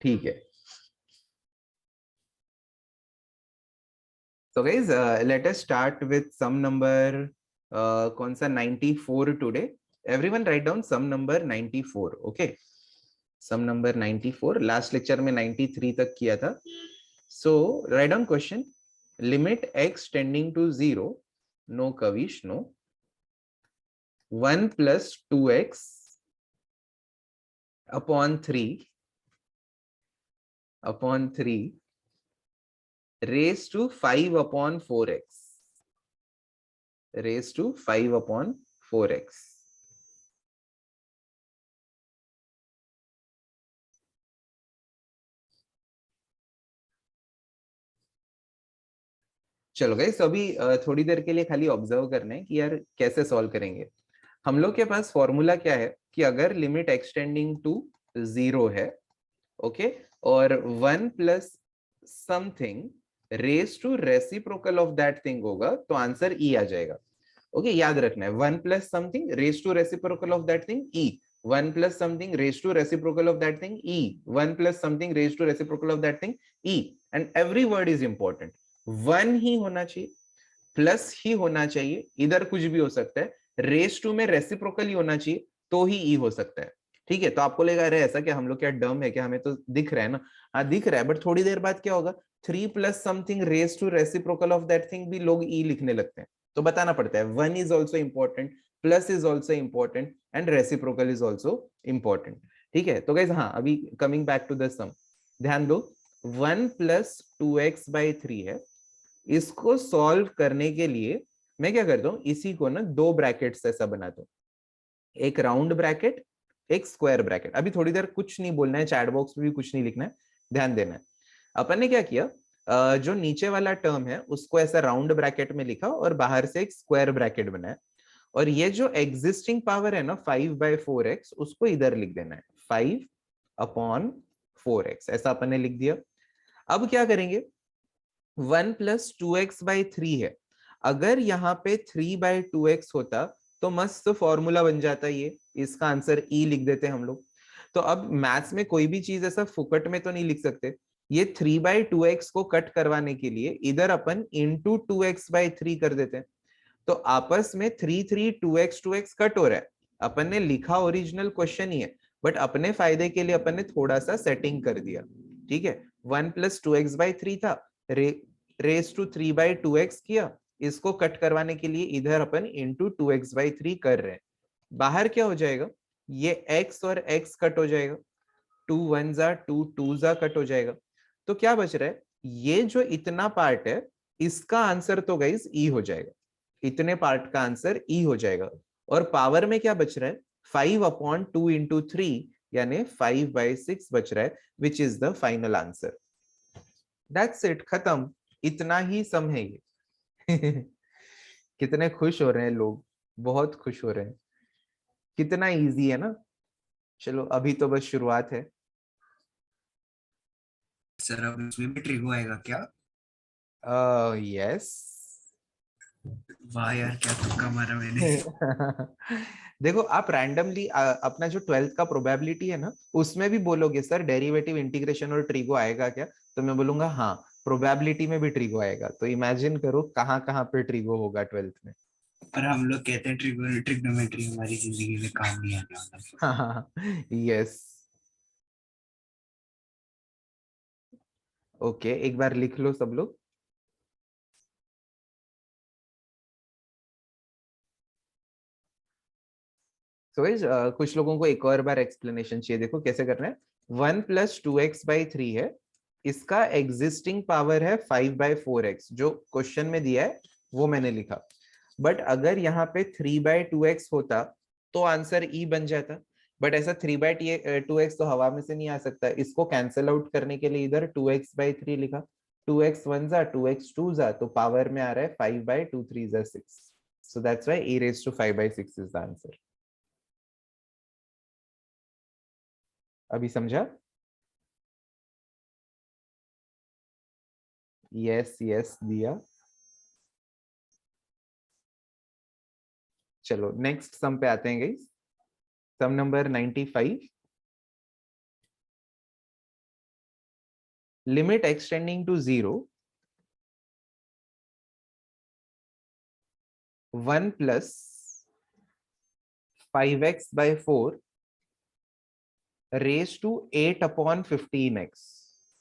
ठीक है। So guys, let us start with sum number कौन सा 94 today. Everyone write down sum number 94. Okay, sum number 94. Last lecture में 93 तक किया था. So write down question. Limit x tending to 0. No Kavish, no. 1 plus 2x upon 3 raised to 5 upon 4x. Raised to 5 upon 4x. चलो guys, अभी थोड़ी देर के लिए खाली ऑब्जर्व करना है कि यार कैसे सॉल्व करेंगे. हम लोग के पास फॉर्मूला क्या है कि अगर लिमिट एक्सटेंडिंग टू 0 है, ओके, और 1 plus something raise to reciprocal of that thing होगा तो आंसर ई आ जाएगा. ओके, याद रखना है 1 plus something raise to reciprocal of that thing e, 1 plus something raise to reciprocal of that thing e, 1 plus something raise to reciprocal of that thing e. And every word is important. 1 ही होना चाहिए, plus ही होना चाहिए, इधर कुछ भी हो सकता है, रेस टू में रेसिप्रोकल ही होना चाहिए तो ही ई हो सकता है. ठीक है, तो आपको लगा अरे ऐसा क्या, हम लोग क्या डम है क्या, हमें तो दिख रहा है ना. हाँ दिख रहा है, बट थोड़ी देर बाद क्या होगा, 3 plus something raise to reciprocal of that thing भी लोग ई लिखने लगते हैं. तो बताना पड़ता है 1 is also important, plus is also important and reciprocal is also important. ठीक है, तो गाइस हाँ, अभी कमिंग बैक टू द सम, ध्यान दो. 1 प्लस 2x/3 है. इसको सॉल्व करने के लिए मैं क्या करता हूँ, इसी को ना दो ब्रैकेट्स ऐसा बनाता हूँ, एक राउंड ब्रैकेट, एक स्क्वायर ब्रैकेट. अभी थोड़ी देर कुछ नहीं बोलना है, चैट बॉक्स में भी कुछ नहीं लिखना है, ध्यान देना है. अपन ने क्या किया, जो नीचे वाला टर्म है उसको ऐसा राउंड ब्रैकेट में लिखा और बाहर से एक स्क्वायर ब्रैकेट बनाया. और ये जो एग्जिस्टिंग पावर है ना 5/4x, उसको इधर लिख देना है 5/4x, ऐसा अपन ने लिख दिया. अब क्या करेंगे, 1 प्लस 2x/3 है. अगर यहाँ पे 3/2x होता तो मस्त फॉर्मूला बन जाता, ये इसका आंसर ई लिख देते हम लोग. तो अब मैथ्स में कोई भी चीज ऐसा फुकट में तो नहीं लिख सकते. ये 3/2x को कट करवाने के लिए इधर अपन इंटू 2x/3 कर देते हैं. तो आपस में 3 3 2x कट हो रहा है. अपन ने लिखा ओरिजिनल क्वेश्चन ही है, बट अपने फायदे के लिए अपन ने थोड़ा सा सेटिंग कर दिया. ठीक है, 1 प्लस 2x/3 था, रेस टू 3/2x किया. इसको कट करवाने के लिए इधर अपन इंटू 2x/3 कर रहे हैं. बाहर क्या हो जाएगा, ये x और x कट हो जाएगा, 2 1 जा 2 2 जा कट हो जाएगा. तो क्या बच रहा है, ये जो इतना पार्ट है इसका आंसर तो गाइस ई हो जाएगा. इतने पार्ट का आंसर ई हो जाएगा. और पावर में क्या बच रहा है, 5/2 इंटू 3 यानी 5/6 बच रहा है, which is the final answer. That's it, खत्म. इतना ही सम है ये. कितने खुश हो रहे हैं लोग, बहुत खुश हो रहे हैं. कितना इजी है ना. चलो अभी तो बस शुरुआत है. सर अब इसमें भी ट्रिगो आएगा क्या? यस. वाह यार, क्या तुक्का मारा मैंने. देखो आप रैंडमली अपना जो 12th का प्रोबेबिलिटी है ना, उसमें भी बोलोगे सर डेरिवेटिव इंटीग्रेशन और ट्रिगो आएगा क्या, तो मैं बोलूंगा हाँ, प्रोबेबिलिटी में भी ट्रिगो आएगा. तो इमेजिन करो कहाँ कहाँ पे ट्रिगो होगा 12th में. पर हम लोग कहते हैं ट्रिग्नोमेट्री हमारी जिंदगी में काम नहीं आने वाला. हाँ, यस. ओके, एक बार लिख लो सब लोग. सो कुछ लोगों को एक और बार एक्सप्लेनेशन चाहिए. देखो कैसे करना है. 1 प्लस 2x/3 है, इसका एग्जिस्टिंग पावर है 5/4x, जो क्वेश्चन में दिया है वो मैंने लिखा. बट अगर यहाँ पे 3/2x होता तो आंसर ई बन जाता. बट ऐसा 3/2x तो हवा में से नहीं आ सकता. इसको कैंसिल आउट करने के लिए इधर 2x/3 लिखा. 2x1 जा 2x2 जा, तो पावर में आ रहा है 5/2 3 जा 6. So that's why e raised to 5/6 is the answer. अभी समझा? यस यस दिया. चलो नेक्स्ट सम पे आते हैं guys. Sum number 95. Limit extending to 0, 1 plus 5x by 4 raised to 8 upon 15x,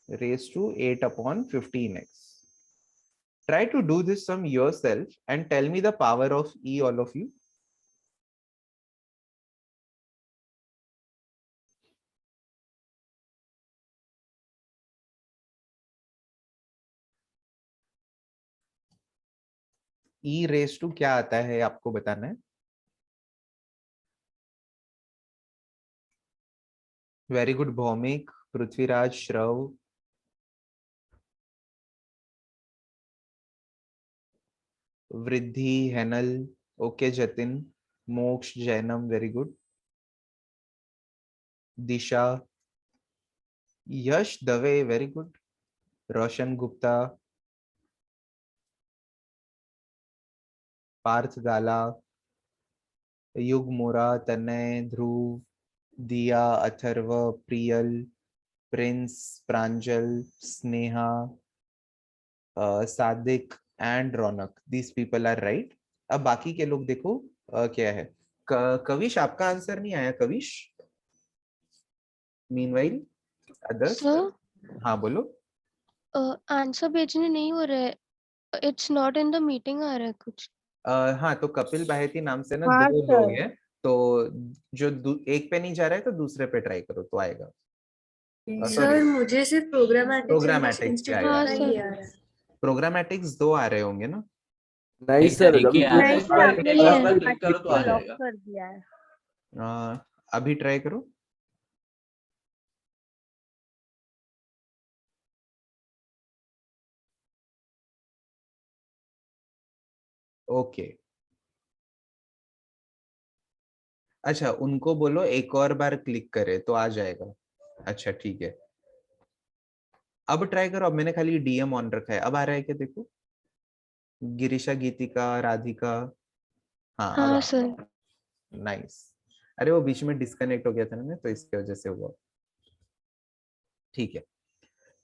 raised to 8 upon 15x. Try to do this sum yourself and tell me the power of e, all of you. e raised to क्या आता है आपको बताना है. Very good Bhoumik, Prithviraj, Shrav, Vriddhi, Henal, okay Jatin, Moksh, Jainam, very good, Disha, Yash Dave, very good, Roshan Gupta, Parth Gala, Yug Mora, Tanay, Dhruv, Diya, Atharva, Priyal, Prince, Pranjal, Sneha, Sadiq and Raunak. These people are right. अब बाकी के लोग देखो क्या है. कविश, आपका आंसर नहीं आया. Kavish, meanwhile others. हाँ बोलो. आंसर भेजने नहीं हो रहा है. It's not in the meeting आ रहा है कुछ. हाँ, तो कपिल बाहेती नाम से ना हाँ, दो सर. लोग हैं, तो जो एक पे नहीं जा रहा है तो दूसरे पे ट्राई करो तो आएगा. सर मुझे सिर्फ प्रोग्रामेटिक्स पे आएगा. हाँ सर. प्रोग्रामेटिक्स 2 आ रहे होंगे ना. नहीं सर, अभी नहीं सर, आपने पर्सनल क्लिक करो तो आ लॉक जाएगा. कर दिया है. अभी ट्राई करो. ओके. अच्छा, उनको बोलो एक और बार क्लिक करे तो आ जाएगा. अच्छा ठीक है, अब ट्राई करो. अब मैंने खाली डीएम ऑन रखा है. अब आ रहा है क्या देखो. गिरिशा, गीतिका, राधिका. हाँ हाँ सर. नाइस. अरे वो बीच में डिस्कनेक्ट हो गया था ना, तो इसकी वजह से हुआ. ठीक है,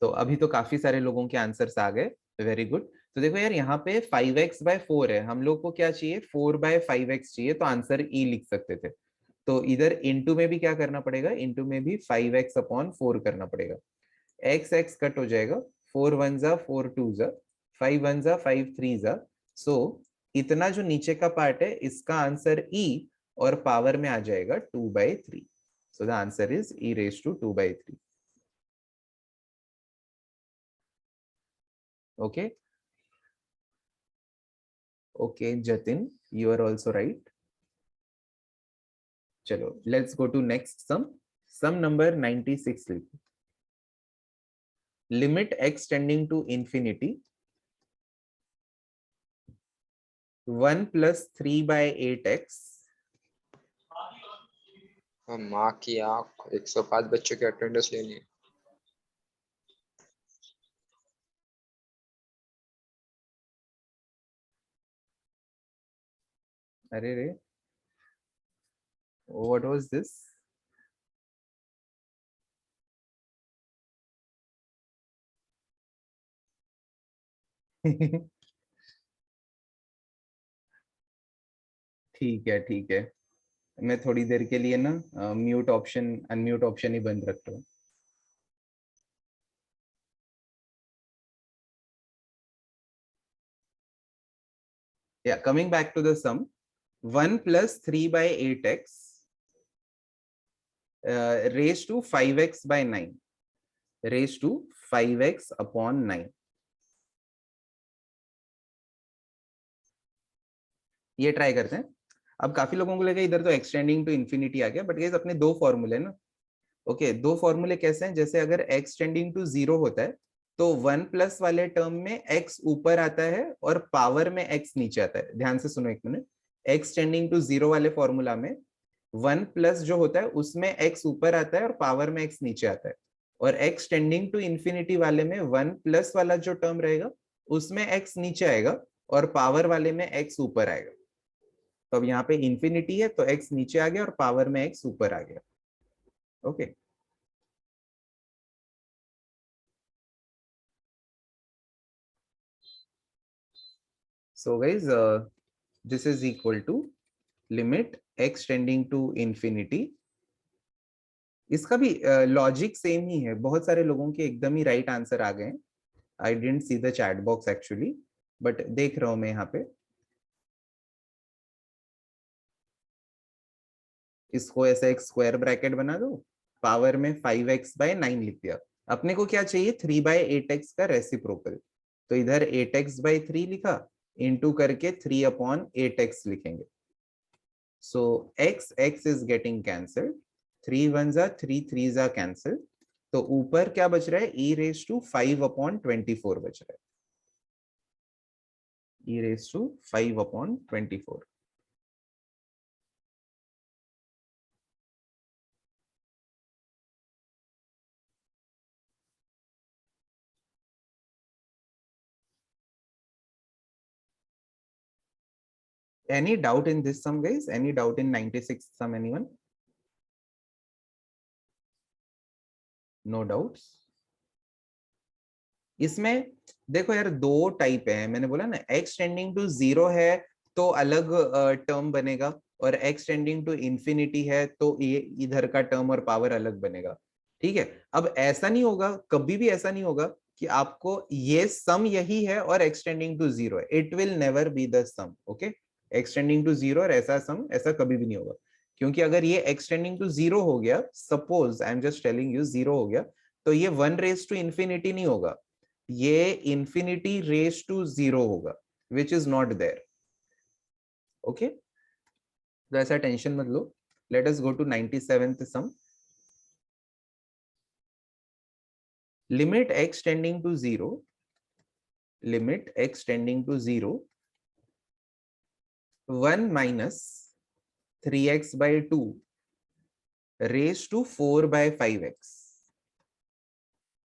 तो अभी तो काफी सारे लोगों के आंसर्स आ गए. Very good. तो देखो यार, यहाँ पे 5x by 4 है. हम लोग को क्या चाहिए, 4 by 5x चाहिए. तो आंसर ई लिख सकते थे. तो इधर इनटू में भी क्या करना पड़ेगा, इनटू में भी 5x upon 4 करना पड़ेगा. x x कट हो जाएगा. 4 1 जा 4 2 जा 5 1 जा 5 3 जा. सो इतना जो नीचे का पार्ट है इसका आंसर e और पावर में आ जाएगा 2/3. So the answer is e raised to 2/3. okay okay Jatin, you are also right. चलो let's go to next sum number 96. लिखो. limit x tending to infinity 1 plus 3 by 8x. माँ की आँख 105 बच्चों की अटेंडेंस लेनी है. अरे रे, what was this? ठीक है. मैं थोड़ी देर के लिए ना म्यूट ऑप्शन अनम्यूट ऑप्शन ही बंद रखता हूँ. Yeah, coming back to the sum, 1 plus 3 by 8x raised to 5x by 9, raised to 5x upon 9. ये ट्राई करते हैं. अब काफी लोगों को लगा इधर तो एक्सटेंडिंग टू इंफिनिटी आ गया, बट गाइस अपने दो फॉर्मूले ना. ओके, दो फॉर्मूले कैसे हैं, जैसे अगर एक्सटेंडिंग टू 0 होता है तो 1 प्लस वाले टर्म में x ऊपर आता है और पावर में x नीचे आता है. ध्यान से सुनो एक मिनट. एक्सटेंडिंग टू 0 वाले फॉर्मूला में 1 प्लस जो होता है उसमें x ऊपर आता है और पावर में x नीचे आता है. और एक्सटेंडिंग टू इंफिनिटी वाले में 1 प्लस वाला जो टर्म रहेगा उसमें x नीचे आएगा और पावर वाले में x ऊपर आएगा. तो अब यहाँ पे इंफिनिटी है तो x नीचे आ गया और पावर में x ऊपर आ गया. Okay So guys, this is equal to limit x tending to infinity. इसका भी लॉजिक सेम ही है, बहुत सारे लोगों के एकदम ही राइट आंसर आ गए। I didn't see the chat box actually, but देख रहा हूं मैं यहाँ पे। इसको ऐसा एक स्क्वायर ब्रैकेट बना दो, पावर में 5x/9 लिख दिया। अपने को क्या चाहिए, 3/8x का रेसिप्रोकल, तो इधर 8x/3 लिखा, इनटू करके 3/8x लिखेंगे। सो x is getting cancelled, 3 1s are 3 3s are cancel, तो ऊपर क्या बच रहा है, e⁻5/24 बच रहा है, e⁻5/24। Any doubt in this sum, guys? Any doubt in 96 sum, anyone? No doubts. इसमें देखो यार, दो टाइप है, मैंने बोला ना, x टेंडिंग टू 0 है तो अलग टर्म बनेगा, और x टेंडिंग टू इंफिनिटी है तो ये इधर का टर्म और पावर अलग बनेगा। ठीक है, अब ऐसा नहीं होगा, कभी भी ऐसा नहीं होगा कि आपको ये सम यही है और x टेंडिंग टू 0 है। It will never be the sum. Okay, x tending to 0 और ऐसा सम, ऐसा कभी भी नहीं होगा, क्योंकि अगर ये x टेंडिंग टू 0 हो गया, suppose I am just telling you 0 हो गया, तो ये 1⁻∞ नहीं होगा, ये इंफिनिटी रेज टू 0 होगा, which is not there. Okay, तो ऐसा टेंशन मत लो। Let us go to 97th sum. Limit x tending to 0, limit x tending to 0, 1 - 3x/2 raise to 4/5x,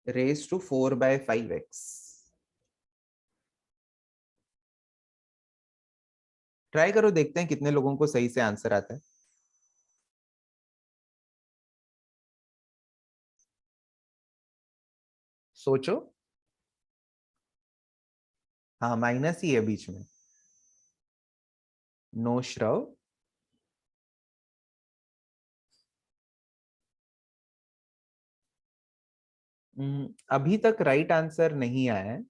raised to 4/5x। Try करो, देखते हैं कितने लोगों को सही से आंसर आता है। सोचो। हाँ, माइनस ही है बीच में। नो श्रव। अभी तक राइट आंसर नहीं आया है।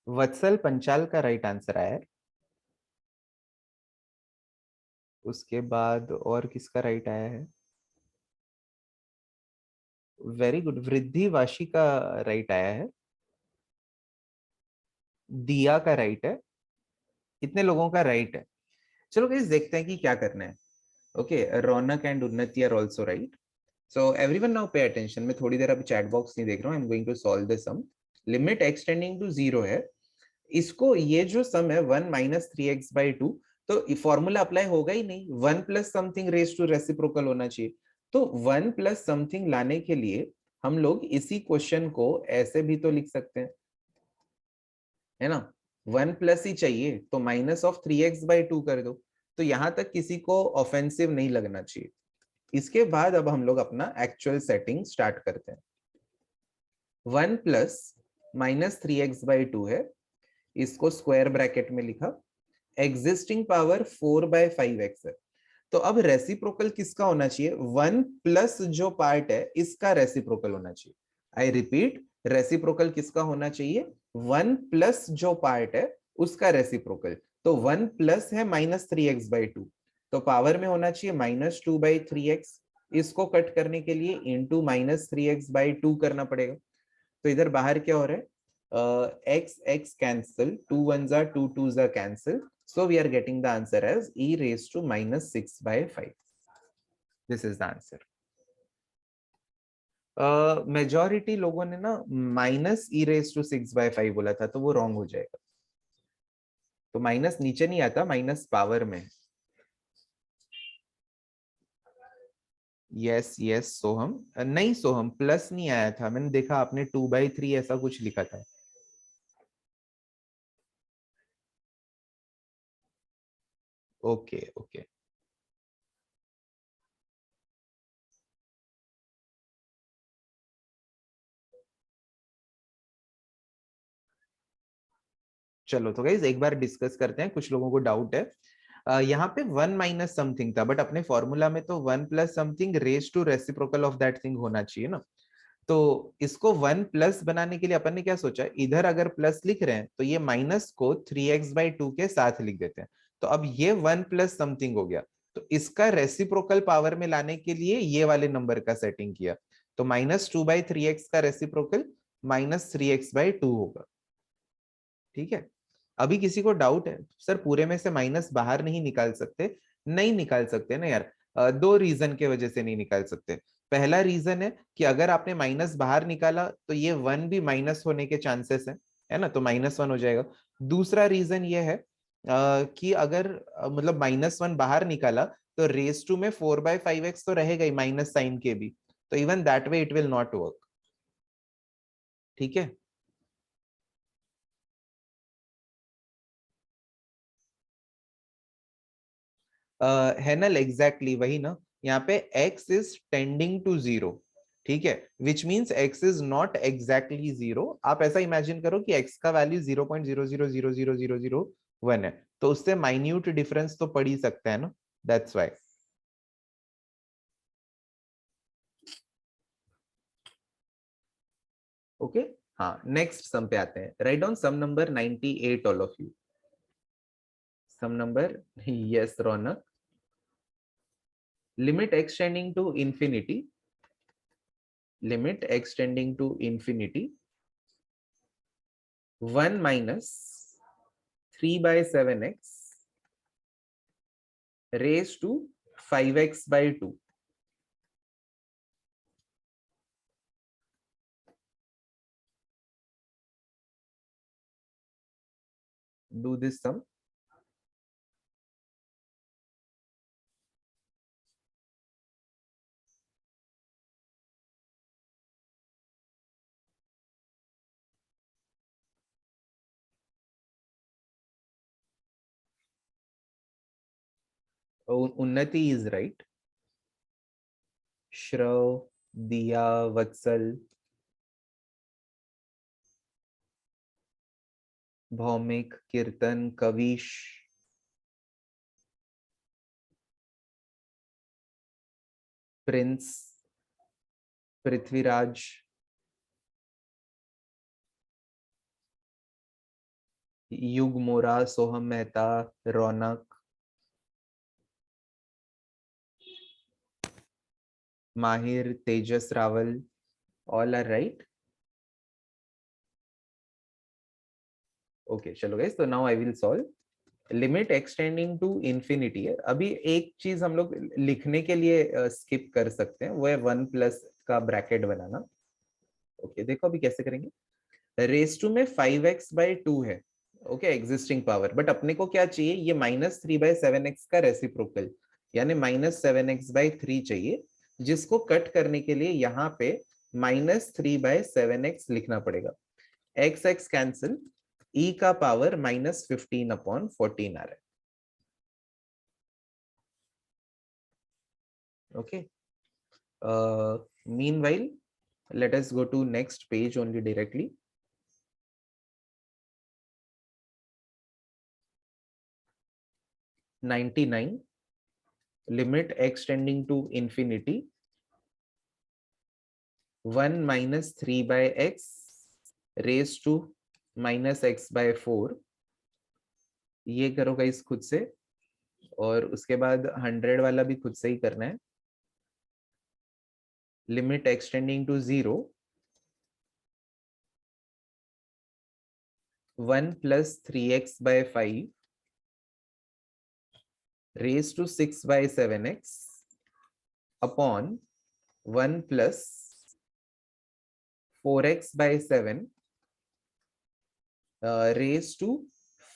वत्सल पंचाल का राइट आंसर आया है। उसके बाद और किसका राइट आया है? वेरी गुड, वृद्धि वाशी का राइट आया है। दिया का राइट है। कितने लोगों का राइट है? चलो गाइस, देखते हैं कि क्या करना है। Okay, Raunak and Unnati are also right. So everyone now pay attention. मैं थोड़ी देर अभी चैट बॉक्स नहीं देख रहा हूँ। I am going to solve this sum. Limit x tending to 0 है, इसको ये जो सम है 1 - 3x/2, तो फॉर्मूला अप्लाई होगा ही नहीं, 1 plus something raise to reciprocal होना चाहिए। तो 1 प्लस समथिंग लाने के लिए हम लोग इसी क्वेश्चन को ऐसे भी तो लिख सकते हैं, है ना। 1 प्लस ही चाहिए तो -3x/2 कर दो, तो यहां तक किसी को ऑफेंसिव नहीं लगना चाहिए। इसके बाद अब हम लोग अपना एक्चुअल सेटिंग स्टार्ट करते हैं। 1 प्लस -3x/2 है, इसको स्क्वायर ब्रैकेट में लिखा, एग्जिस्टिंग पावर 4/5x है। तो अब रेसिप्रोकल किसका होना चाहिए? 1 प्लस जो पार्ट है इसका रेसिप्रोकल होना चाहिए। आई रिपीट, रेसिप्रोकल किसका होना चाहिए? 1 प्लस जो पार्ट है उसका रेसिप्रोकल। तो 1 प्लस है -3x/2, तो पावर में होना चाहिए -2/3x। इसको कट करने के लिए इंटू -3x/2 करना पड़ेगा। तो इधर बाहर क्या हो रहा है? x cancel, 2 1s are 2 2s are cancel, so we are getting the answer as e⁻6/5. This is the answer. Majority लोगों ने ना -e⁻6/5 बोला था, तो वो रॉन्ग हो जाएगा। तो माइनस नीचे नहीं आता, माइनस पावर में। यस यस सोहम, नहीं सोहम प्लस नहीं आया था, मैंने देखा आपने 2/3 ऐसा कुछ लिखा था। ओके ओके, चलो तो गाइज एक बार डिस्कस करते हैं, कुछ लोगों को डाउट है। यहाँ पे वन माइनस समथिंग था, बट अपने फॉर्मूला में तो one plus something raise to reciprocal of that thing होना चाहिए ना। तो इसको वन प्लस बनाने के लिए अपन ने क्या सोचा, इधर अगर प्लस लिख रहे हैं तो ये माइनस को 3x/2 के साथ लिख देते हैं। तो अब ये वन प्लस समथिंग हो गया, तो इसका रेसिप्रोकल पावर में लाने के लिए ये वाले नंबर का सेटिंग किया। तो -2/3x का रेसिप्रोकल -3x/2 होगा। ठीक है, अभी किसी को डाउट है सर पूरे में से माइनस बाहर नहीं निकाल सकते? नहीं निकाल सकते ना यार, दो रीजन के वजह से नहीं निकाल सकते। पहला रीजन है कि अगर आपने माइनस बाहर निकाला तो ये वन भी माइनस होने के चांसेस है ना, तो -1 हो जाएगा। दूसरा रीजन ये है कि अगर मतलब -1 बाहर निकाला तो रेस टू में 4/5x तो रहेगा ही माइनस साइन के भी, तो even that way it will not work. ठीक है, है ना, एग्जैक्टली वही ना। यहाँ पे x इज टेंडिंग टू 0, ठीक है, which means x is not exactly 0। आप ऐसा इमेजिन करो कि x का वैल्यू 0.00000001 है, तो उससे माइन्यूट डिफरेंस तो पड़ ही सकता है ना, दैट्स वाई। ओके, हाँ नेक्स्ट सम पे आते हैं। Write down sum number 98 all of you. Sum number, yes Raunak. limit extending to infinity, limit extending to infinity 1 minus 3/7x raised to 5x/2. Do this sum. Unnati is right. Shrav, Diya, Vatsal, Bhaumik, Kirtan, Kavish, Prince, Prithviraj, युग मोरा, सोहम मेहता, रौनक, माहिर, तेजस Rawal, all are right. Okay, चलो guys, तो now I will solve. Limit extending to infinity है। अभी एक चीज हम लोग लिखने के लिए स्किप कर सकते हैं, वो है 1 प्लस का ब्रैकेट बनाना। ओके, देखो अभी कैसे करेंगे। रेस टू में 5x/2 है, ओके, एग्जिस्टिंग पावर, बट अपने को क्या चाहिए, ये -3/7x का रेसिप्रोकल, यानी -7x/3 चाहिए, जिसको कट करने के लिए यहाँ पे -3/7x लिखना पड़ेगा। x x कैंसिल, e का पावर -15/14 आ रहा है। Okay, meanwhile let us go to next page only directly. (99) limit extending to infinity 1 minus 3/x raised to -x/4। ये करो गाइस खुद से, और उसके बाद 100 वाला भी खुद से ही करना है। Limit extending to 0 1 plus 3x/5 raised to 6/7x upon 1 plus 4x/7 raised to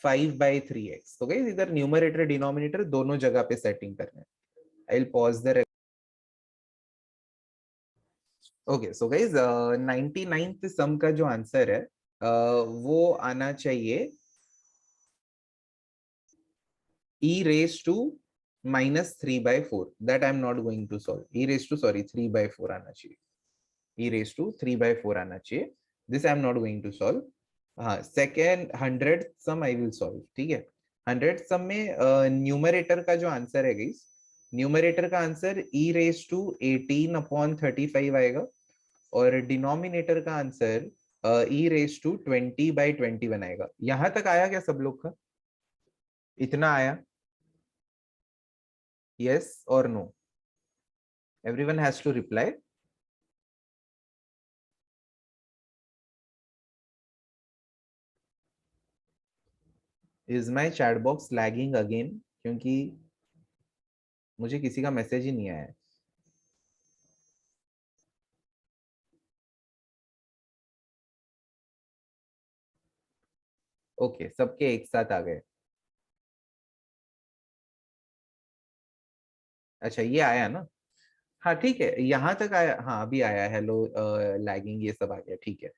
5/3x। तो गाइस इधर न्यूमरेटर डिनोमिनेटर दोनों जगह पे सेटिंग करना है। I will pause the. Okay, so guys 99th सम का जो आंसर है वो आना चाहिए e raised to -3/4, that I am not going to solve. e raised to 3/4 आना चाहिए, e raised to 3/4 आना चाहिए. This I am not going to solve. हाँ, second 100th sum I will solve. ठीक है, 100th sum में numerator का जो आंसर है गाइस, न्यूमरेटर का आंसर e raised to 18/35 आएगा और डिनोमिनेटर का आंसर e raised to 20/21 आएगा. यहां तक आया क्या सब लोग का? इतना आया? Yes or no? Everyone has to reply. Is my chat box lagging again? क्योंकि मुझे किसी का मैसेज ही नहीं आया है. ओके, सबके एक साथ आ गए. अच्छा, ये आया ना? हाँ ठीक है, यहाँ तक आया. हाँ अभी आया, हेलो लैगिंग ये सब आ गया. ठीक है.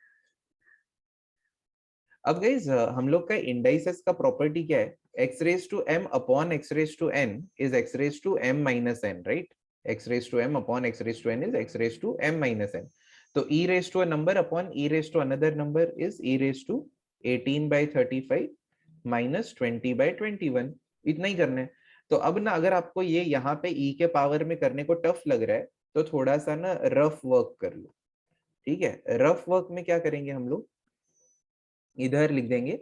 अब गाइस हम लोग का इंडाइसेस का प्रॉपर्टी क्या है? x raised to m upon x raised to n is x raised to m minus n, right? x raised to m upon x raised to n is x raised to m minus n. तो e raised to a number upon e raised to another number is e raised to 18/35 minus 20/21. इतना ही करना है. तो अब ना अगर आपको ये यहाँ पे e के पावर में करने को टफ लग रहा है तो थोड़ा सा ना रफ वर्क कर लो. ठीक है, रफ वर्क में क्या करेंगे हम लोग, इधर लिख देंगे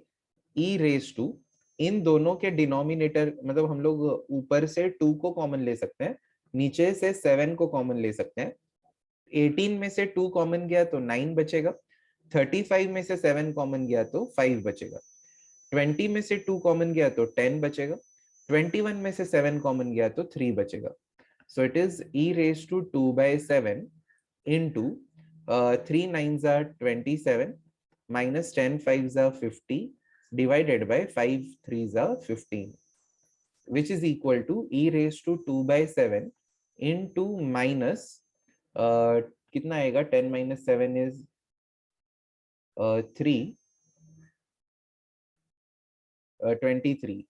e रेज टू, इन दोनों के डिनोमिनेटर मतलब हम लोग ऊपर से 2 को कॉमन ले सकते हैं, नीचे से 7 को कॉमन ले सकते हैं. 18 में से 2 कॉमन गया तो 9 बचेगा, 35 में से 7 कॉमन गया तो 5 बचेगा, 20 में से 2 कॉमन गया तो 10 बचेगा, 21 में से 7 कॉमन गया तो 3 बचेगा. So it is e raise to 2/7 into 3 9s are 27 minus 10 5s are 50 divided by 5 3s are 15, which is equal to e raised to 2/7 into minus कितना आएगा, 10 minus 7 is 3, 23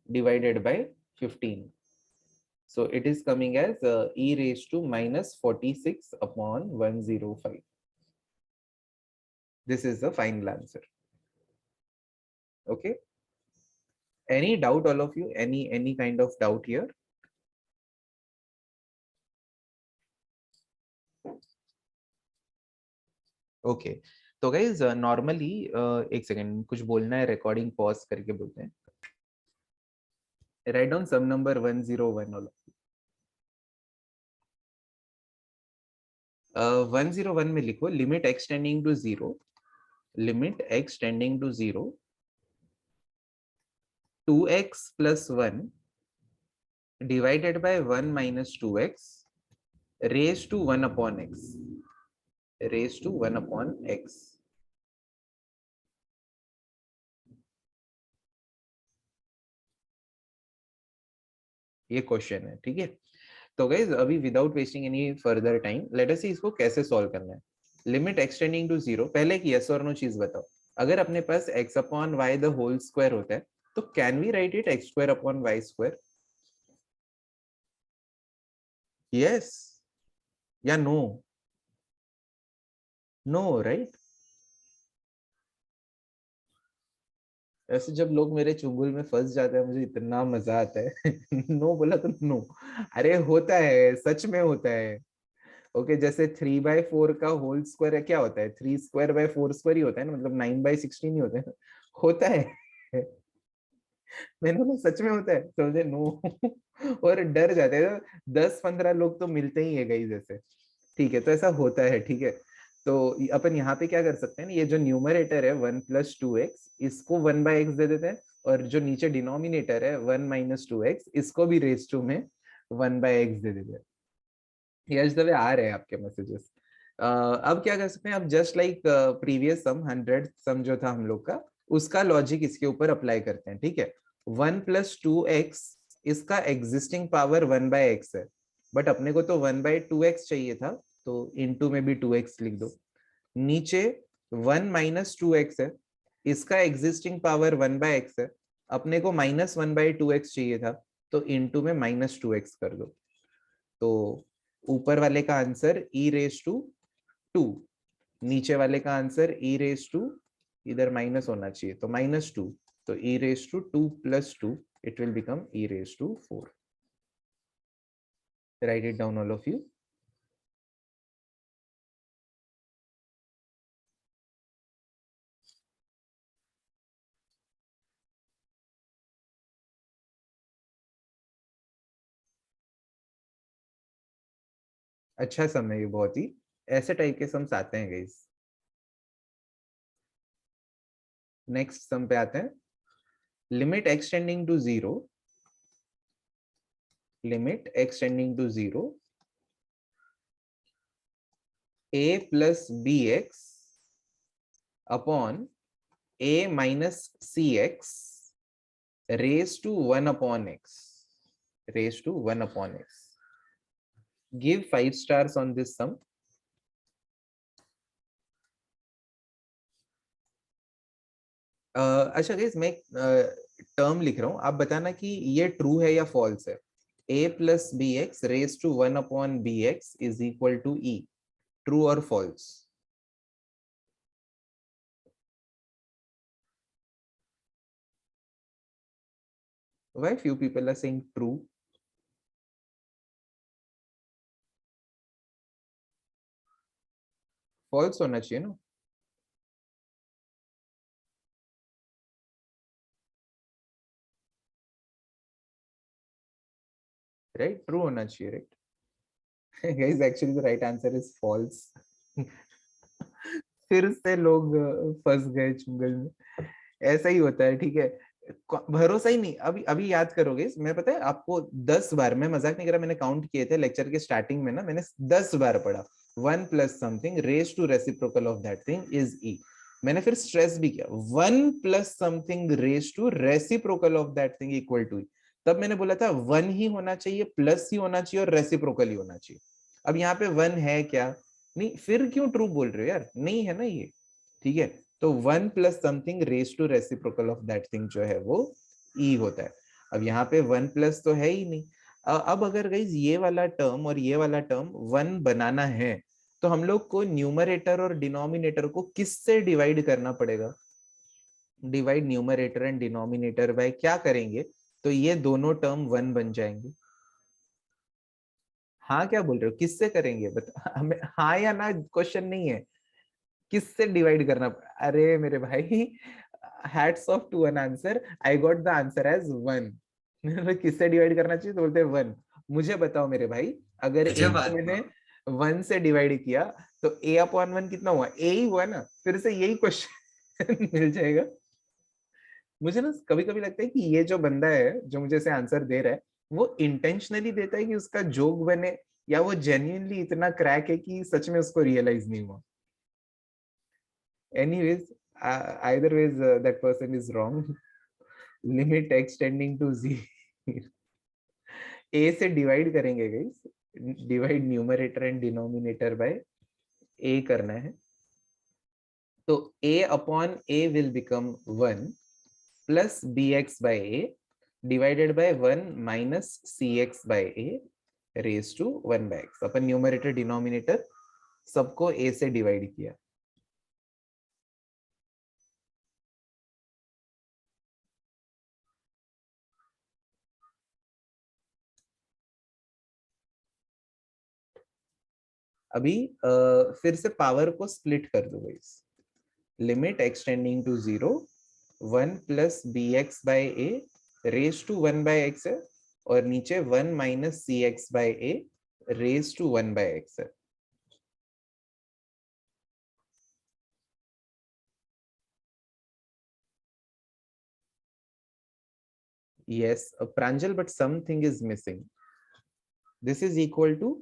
divided by 15. So it is coming as e raised to minus 46 upon 105. This is the final answer. Okay. Any doubt, all of you? Any kind of doubt here? Okay. तो guys normally एक second कुछ बोलना है, recording pause करके बोलते हैं. Write down sum number 101 all. 101 में लिखो limit x tending to 0, limit x tending to 0, 2x plus 1 divided by 1 minus 2x raised to 1 upon x, raised to 1 upon x. ये क्वेश्चन है. ठीक है, तो गाइज अभी without wasting any further time let us see इसको कैसे solve करना है. लिमिट एक्सटेंडिंग टू 0, पहले एक यस और नो चीज बताओ. अगर अपने पास x upon y the whole square होता है तो can we write it x square upon y square? Yes या नो? No, right? ऐसे जब लोग मेरे चुंगल में फंस जाते हैं मुझे इतना मजा आता है. नो बोला तो नो. अरे होता है, सच में होता है. ओके, जैसे 3/4 का होल स्क्वायर है, क्या होता है? 3 स्क्वायर बाय 4 स्क्वायर ही होता है ना, मतलब 9/16 ही होता है. होता है. मैंने बोला सच में होता है तो मुझे नो. और डर जाते हैं. 10-15 लोग तो मिलते ही है गाइस जैसे. ठीक है, तो ऐसा होता है. ठीक है, तो अपन यहाँ पे क्या कर सकते हैं, ये जो न्यूमरेटर है 1 + 2x, इसको 1/x दे देते हैं, और जो नीचे डिनोमिनेटर है 1 - 2x, इसको भी रेज टू में 1/x दे देते हैं. यस दवे आ रहे हैं आपके मैसेजेस. अब क्या कर सकते हैं, अब जस्ट लाइक प्रीवियस सम 100 सम जो था हम लोग का, उसका लॉजिक इसके ऊपर अप्लाई करते हैं. ठीक है, 1 + 2x इसका एग्जिस्टिंग पावर 1/x है, बट अपने को तो 1/2x चाहिए था, तो इनटू में भी 2x लिख दो. नीचे 1 - 2x है, इसका एग्जिस्टिंग पावर 1/x है, अपने को -1/2x चाहिए था, तो इनटू में -2x कर दो, तो ऊपर वाले का आंसर e⁻², नीचे वाले का आंसर e⁻², इधर माइनस होना चाहिए तो -2, तो e⁻² + 2 it will become e⁻4. Write it down, all of you. अच्छा सम है ये, बहुत ही ऐसे टाइप के सम्स आते हैं गाइस। नेक्स्ट सम पे आते हैं। Limit extending to 0, limit extending to 0 a plus bx upon a minus cx raised to 1 upon x, raised to 1 upon x. Give 5 stars on this sum. अच्छा guys, मैं term लिख रहा हूं, आप बताना कि ये ट्रू है या फॉल्स है। a plus bx raised to 1 upon bx is equal to e. True or false? Why few people are saying true? False होना चाहिए ना। Right? True होना चाहिए, right? Guys, actually the right answer is false. फिर से लोग फंस गए चुंगल में। ऐसा ही होता है, ठीक है, भरोसा ही नहीं। अभी अभी याद करोगे, मैं पता है आपको 10 बार, मैं मजाक नहीं कर रहा, मैंने काउंट किए थे लेक्चर के स्टार्टिंग में ना, मैंने 10 बार पढ़ा 1 plus something raised to reciprocal of that thing is e. मैंने फिर स्ट्रेस भी किया 1 plus something raised to reciprocal of that thing equal to e. तब मैंने बोला था 1 ही होना चाहिए, प्लस ही होना चाहिए और रेसिप्रोकल ही होना चाहिए। अब यहाँ पे 1 है क्या? नहीं, फिर क्यों ट्रू बोल रहे हो यार? नहीं है ना ये, ठीक है। तो 1 plus something raised to reciprocal of that thing जो है वो e होता है। अब यहाँ पे 1 plus तो है ही नहीं। अब अगर गाइस ये वाला टर्म और ये वाला टर्म 1 बनाना है, तो हम लोग को न्यूमरेटर और डिनोमिनेटर को किससे डिवाइड करना पड़ेगा? Divide numerator and denominator bye क्या करेंगे? तो ये दोनों टर्म 1 बन जाएंगे। हाँ क्या बोल रहे हो, किससे करेंगे बता? हमें हाँ या ना क्वेश्चन नहीं है, किससे डिवाइड करना? अरे मेरे भाई, hats off to one answer, I got the answer as 1। किससे डिवाइड करना चाहिए? तो बोलते हैं 1। मुझे बताओ मेरे भाई, अगर a को मैंने 1 से डिवाइड किया तो a/1 कितना हुआ? a ही हुआ ना। फिर से यही क्वेश्चन मिल जाएगा। मुझे ना कभी कभी लगता है कि ये जो बंदा है जो मुझे से आंसर दे रहा है, वो इंटेंशनली देता है कि उसका जोक बने, या वो जेन्युइनली इतना क्रैक है कि सच में उसको रियलाइज नहीं हुआ। Anyways, either ways, that person is wrong. Limit extending to 0. a से डिवाइड करेंगे guys, divide numerator and denominator bye a करना है, तो a/a will become 1 plus bx by a divided by 1 minus cx by a raised to 1 by x. अपन numerator denominator सबको a से divide किया। अभी फिर से पावर को स्प्लिट कर दो guys. Limit extending to 0, 1 plus bx by a raised to 1 by x है, और नीचे 1 minus cx by a raised to 1 by x है। Yes, Pranjal, but something is missing. This is equal to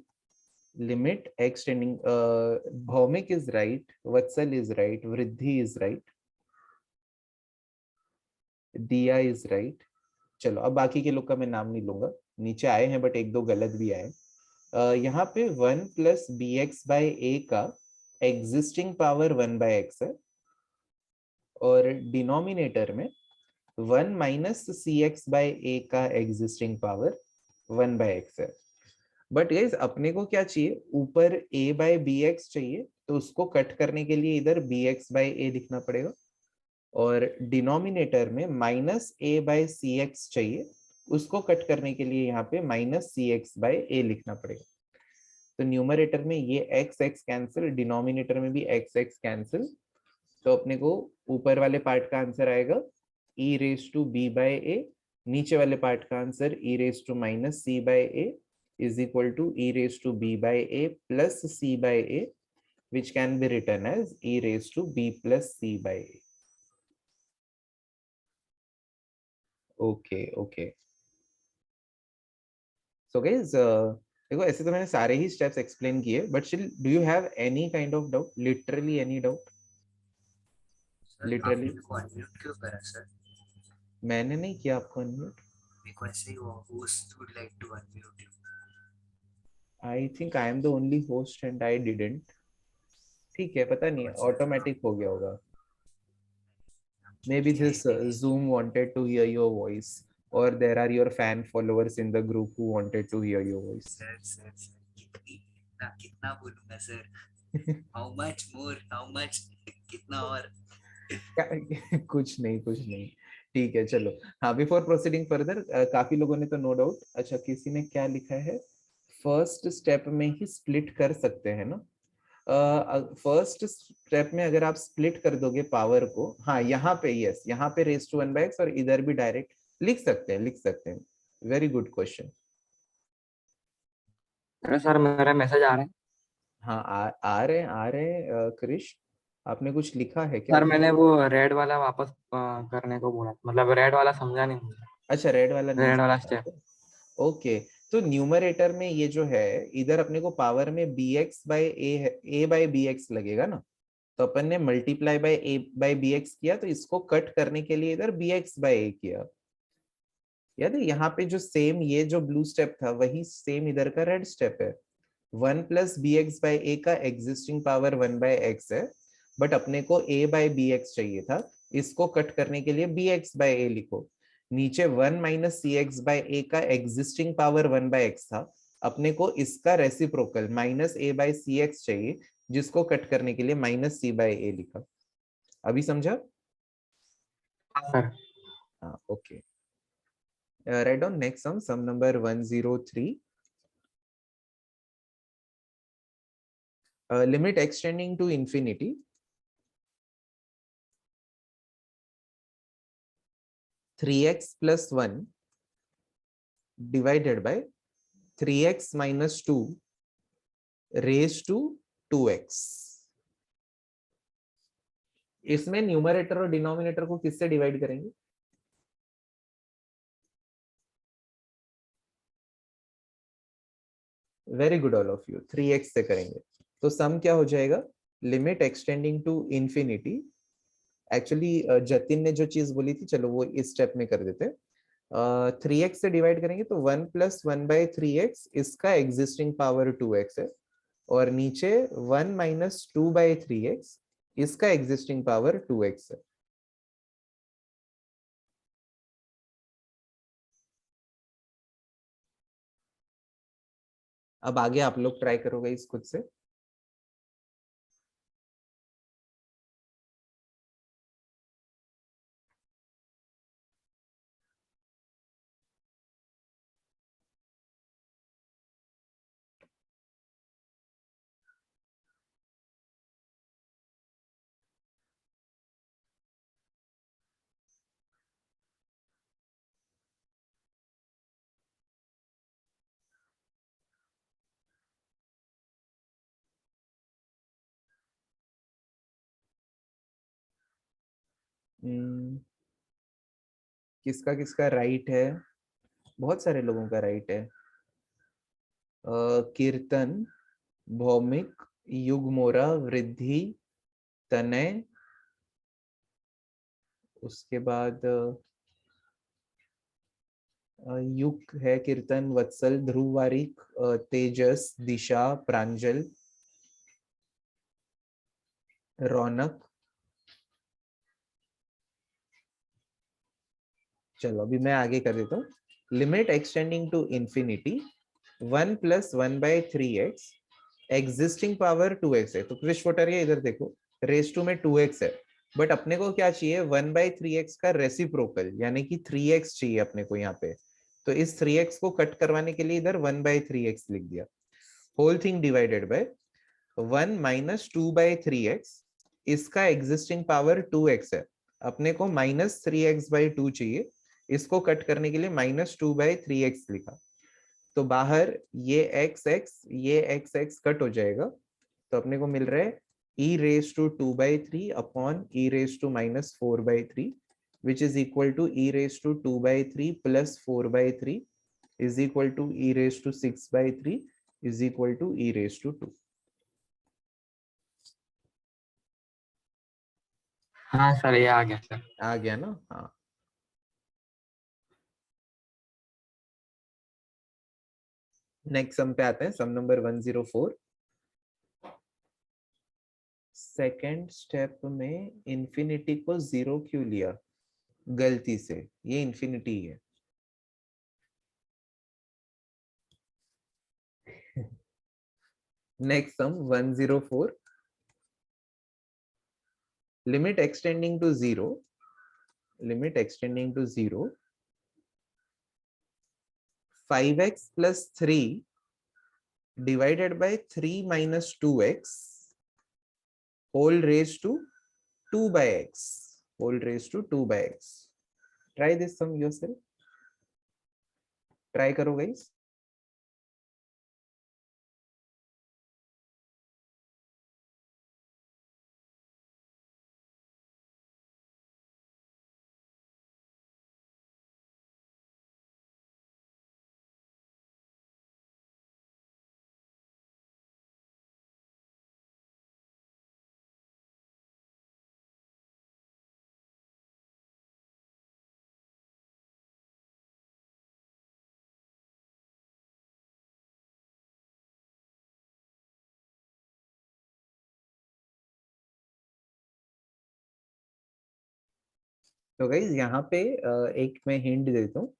limit extending, Bhaumik is right, Vatsal is right, Vriddhi is right, Diya is right. चलो अब बाकी के लोग का मैं नाम नहीं लूंगा, नीचे आए हैं बट एक दो गलत भी आए। यहाँ पे 1 plus bx by a का एग्जिस्टिंग पावर 1 by x है, और डिनोमिनेटर में 1 माइनस सी एक्स बाय ए का एग्जिस्टिंग पावर 1 बाय एक्स है। बट गाइस अपने को क्या चाहिए, ऊपर a बाय बी एक्स चाहिए, तो उसको कट करने के लिए इधर बी एक्स बाय ए लिखना पड़ेगा, और डिनोमिनेटर में minus a by c x चाहिए, उसको कट करने के लिए यहाँ पे minus c x by a लिखना पड़ेगा। तो न्यूमरेटर में ये x x कैंसिल, डिनोमिनेटर में भी x x कैंसिल, तो अपने को ऊपर वाले पार्ट का आंसर आएगा e raise to b by a, नीचे वाले पार्ट का answer e raise to minus c by a is equal to e raise to b by a plus c by a, which can be written as e raised to b plus c by a. Okay, okay. So guys, देखो ऐसे तो मैंने सारे ही steps explain किए, but still do you have any kind of doubt, literally any doubt? Literally unmute क्यों करा sir? मैंने नहीं किया आपको अनम्यूट। मेरे को ऐसे ही host would like to unmute you. I think I am the only host and I didn't. ठीक है, पता नहीं, ऑटोमेटिक हो गया होगा। Maybe this Zoom wanted to hear your voice, or there are your fan followers in the group who wanted to hear your voice. Sir कितना बोलूंगा sir? How much more? How much? कितना और? कुछ नहीं, ठीक है चलो। हाँ, बिफोर प्रोसीडिंग फर्दर, काफी लोगों ने तो नो डाउट, अच्छा किसी ने क्या लिखा है, फर्स्ट स्टेप में ही स्प्लिट कर सकते हैं ना? फर्स्ट स्टेप में अगर आप स्प्लिट कर दोगे पावर को, हाँ यहाँ पे यस, यहाँ पे रेज टू 1 बाय एक्स, और इधर भी डायरेक्ट लिख सकते हैं। Very good question. अरे सर मेरा मैसेज आ रहा है। हाँ आ रहे क्रिश, आपने कुछ लिखा है क्या? सर मैंने वो रेड वाला वापस करने को बोला, मतलब रेड वाला समझा नहीं मुझे। अच्छा, रेड वाला नहीं रेड वाला समझा। स्टेप। ओके, तो न्यूमरेटर में ये जो है, इधर अपने को पावर में b x by a by b x लगेगा ना, तो अपन ने multiply by a by b x किया, तो इसको कट करने के लिए इधर बी एक्स बाय ए किया। याद है यहाँ पे जो सेम ये जो ब्लू स्टेप था, वही सेम इधर का रेड स्टेप है। 1 प्लस बी एक्स बाय ए का एग्जिस्टिंग पावर 1 बाय एक्स है, बट अपने को a बाय बी एक्स चाहिए था, इसको कट करने के लिए बी एक्स बाय ए लिखो। नीचे 1 माइनस सी एक्स बाय ए का एग्जिस्टिंग पावर 1 बाय एक्स था, अपने को इसका रेसिप्रोकल माइनस ए बाय सी एक्स चाहिए, जिसको कट करने के लिए माइनस सी बाय ए लिखा। अभी समझा? सर हाँ, okay. Write down next sum number 103। Limit extending to infinity, three x plus 1 divided by 3x minus 2 raised to 2x। इसमें न्यूमरेटर और डिनोमिनेटर को किससे डिवाइड करेंगे? Very good all of you, 3x से करेंगे, तो सम क्या हो जाएगा, limit extending to infinity. Actually Jatin ने जो चीज बोली थी, चलो वो इस स्टेप में कर देते हैं। 3x से डिवाइड करेंगे तो 1 प्लस 1 बाय 3x, इसका एग्जिस्टिंग पावर 2x है, और नीचे 1 माइनस 2 बाय 3x, इसका एग्जिस्टिंग पावर 2x है। अब आगे आप लोग ट्राई करोगे इस खुद से। किसका किसका राइट है? बहुत सारे लोगों का राइट है। कीर्तन, भौमिक, युगमोरा, वृद्धि, तनय, उसके बाद युग है, कीर्तन, वत्सल, ध्रुव, वारिक, तेजस, दिशा, प्रांजल, रौनक, चलो अभी मैं आगे कर देता हूँ. Limit extending to infinity 1 + 1/3x existing power 2x है. तो क्रिश वोटरिया इधर देखो, रेस टू में 2x है, बट अपने को क्या चाहिए 1/3x का रेसिप्रोकल, यानी कि 3x चाहिए अपने को यहाँ पे. तो इस 3x को कट करवाने के लिए इधर 1/3x लिख दिया. Whole thing divided by 1 - 2/3x. इसका एग्जिस्टिंग पावर 2x है, अपने को -3x/2 चाहिए. इसको कट करने के लिए -2/3x लिखा. तो बाहर ये x कट हो जाएगा. तो अपने को मिल रहा है e⁻²/3 upon e⁻⁻⁻⁴/3 which is equal to e⁻²/3 + 4/3 is equal to e⁻⁶/3 is equal to e⁻². हाँ सर, ये आ गया सर. आ गया ना. हाँ, नेक्स्ट सम पे आते हैं. Sum number 104. सेकेंड स्टेप में इंफिनिटी को 0 क्यों लिया गलती से? ये इंफिनिटी है. Next sum 104. Limit extending to 0 5x + 3 divided by 3 - 2x whole raised to 2/x. Try this sum yourself. Try करो guys. तो गाइज यहाँ पे एक मैं हिंट देता हूँ.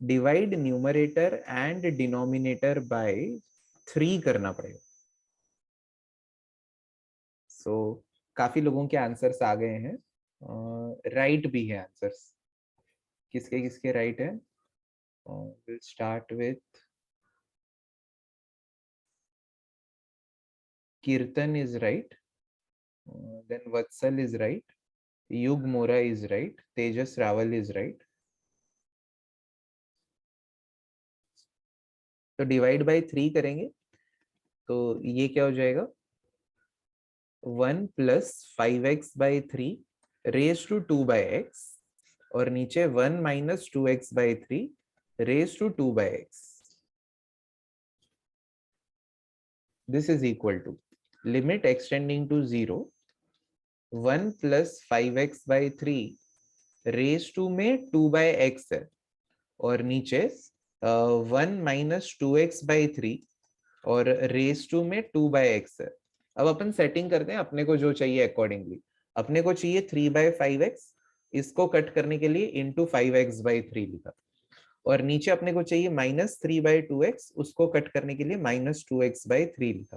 Divide numerator and denominator by 3 करना पड़ेगा. सो काफी लोगों के आंसर्स आ गए हैं. राइट भी है आंसर्स. किसके किसके राइट है? Will start with Kirtan is right, then Vatsal is right, Yug Mora is right, Tejas Raval is right. तो डिवाइड बाय 3 करेंगे तो ये क्या हो जाएगा 1 + 5x/3 raised to 2/x और नीचे 1 - 2x/3 raised to 2/x. This is equal to limit extending to 0 1 + 5x/3 raised to में 2/x है और नीचे 1 - 2x/3 और raised to में 2/x है. अब अपन सेटिंग करते हैं अपने को जो चाहिए अकॉर्डिंगली. अपने को चाहिए 3/5x, इसको कट करने के लिए इंटू 5x/3 लिखा. और नीचे अपने को चाहिए -3/2x, उसको कट करने के लिए -2x/3 लिखा.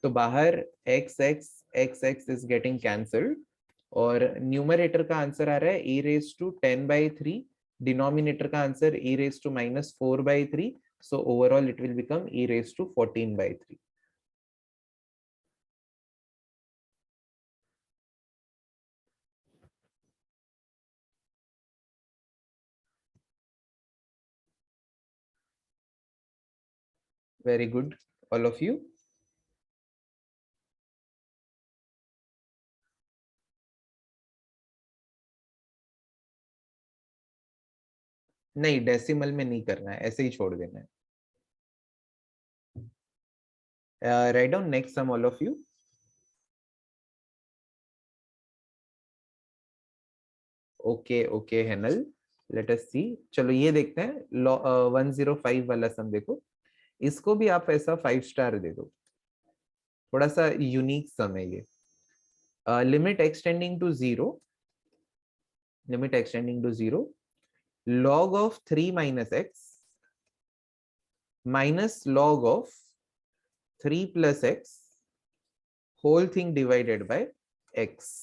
तो बाहर x इज गेटिंग कैंसल्ड और न्यूमरेटर का आंसर आ रहा है e⁻10/3, डिनोमिनेटर का answer e⁻⁻⁴/3. So overall it will become e⁻14/3. Very good, all of you. नहीं, डेसिमल में नहीं करना है, ऐसे ही छोड़ देना है. Write down next sum, all of you. Okay, Henle. Let us see. चलो ये देखते हैं 105 वाला सम देखो. इसको भी आप ऐसा 5 स्टार दे दो. थोड़ा सा यूनिक सम है ये. Limit extending to 0 log of 3 minus x minus log of 3 plus x whole thing divided by x.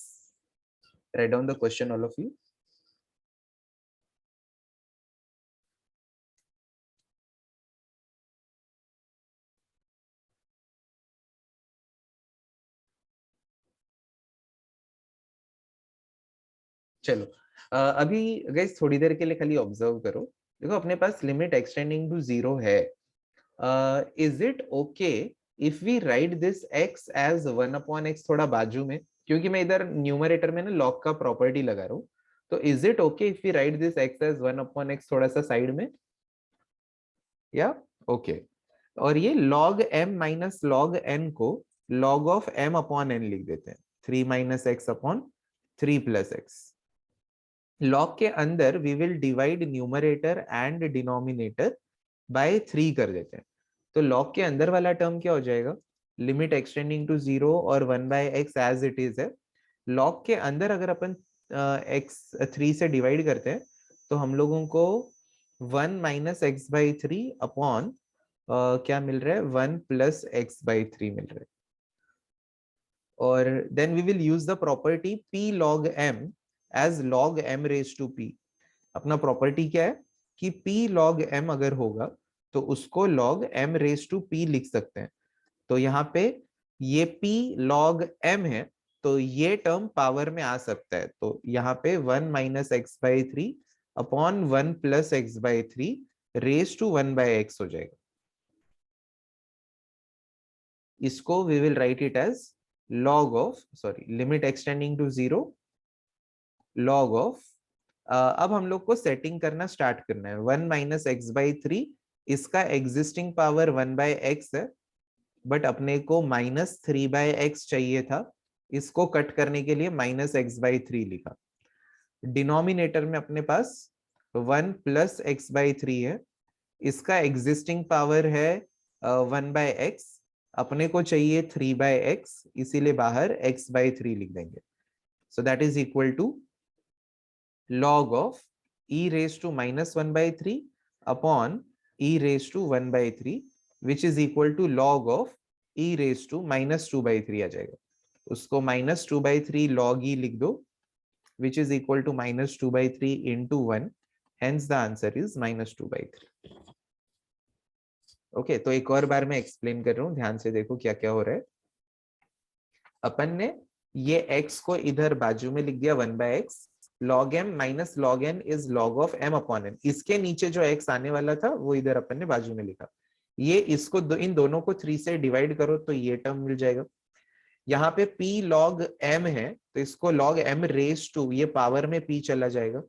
Write down the question, all of you. चलो अभी गाइस थोड़ी देर के लिए खाली ऑब्जर्व करो. देखो अपने पास लिमिट एक्सटेंडिंग टू 0 है. Is it okay if we write this x as 1/x थोड़ा बाजू में, क्योंकि मैं इधर न्यूमरेटर में ना log का प्रॉपर्टी लगा रहा हूँ. तो is it okay if we write this x as 1/x थोड़ा सा साइड में, या ओके. और ये log m minus log n को log of m upon n लिख देते हैं. 3 minus x upon 3 plus x. Log के अंदर we will divide numerator and denominator by 3 कर देते हैं. तो लॉग के अंदर वाला टर्म क्या हो जाएगा? लिमिट एक्सटेंडिंग टू 0 और 1/x एज इट इज है. लॉग के अंदर अगर अपन x 3 से डिवाइड करते हैं तो हम लोगों को 1 माइनस एक्स बाई 3 अपॉन क्या मिल रहा है? 1 प्लस एक्स बाई 3 मिल रहा है. और then we will use the property p log m as log m raise to p. अपना प्रॉपर्टी क्या है कि p log m अगर होगा तो उसको log m raise to p लिख सकते हैं. तो यहाँ पे ये p log m है तो ये टर्म पावर में आ सकता है. तो यहाँ पे 1 minus x by 3 upon 1 plus x by 3 raise to 1/x हो जाएगा. इसको we will write it as log of limit extending to 0 log of. अब हम लोग को सेटिंग करना स्टार्ट करना है. 1 माइनस एक्स बाई 3 इसका एग्जिस्टिंग पावर 1/x है, बट अपने को माइनस 3/x चाहिए था. इसको कट करने के लिए माइनस एक्स बाई 3 लिखा. डिनोमिनेटर में अपने पास 1 प्लस एक्स बाई 3 है. इसका एग्जिस्टिंग पावर है 1/x. अपने को चाहिए 3/x, इसीलिए बाहर x बाई 3 लिख देंगे. So that is equal to log of e raised to minus 1/3 upon e raised to 1/3, which is equal to log of e raised to minus 2/3 आ जाएगा. उसको minus 2/3 log e लिख दो, which is equal to minus 2/3 into 1. Hence the answer is minus 2/3. Okay, तो एक और बार मैं explain कर रहा हूँ, ध्यान से देखो क्या क्या हो रहा है. अपन ने ये x को इधर बाजू में लिख दिया 1/x. log m minus log n is log of m upon n. इसके नीचे जो x आने वाला था वो इधर अपन ने बाजू में लिखा. ये इसको इन दोनों को 3 से डिवाइड करो तो ये टर्म मिल जाएगा. यहाँ पे p log m है तो इसको log m रेज टू, ये पावर में p चला जाएगा.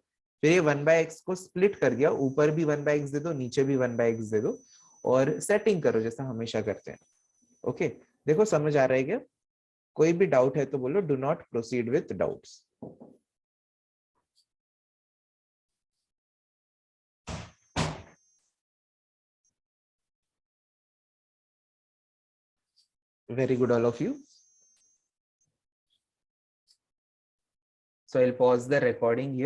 फिर ये 1/x को स्प्लिट कर दिया, ऊपर भी 1/x दे दो, नीचे भी 1/x दे दो और सेटिंग करो जैसा हमेशा करते हैं. ओके, देखो समझ आ रहा है क्या? कोई भी डाउट है तो बोलो. Do not proceed with doubts. Very good, all of you. So I'll pause the recording here.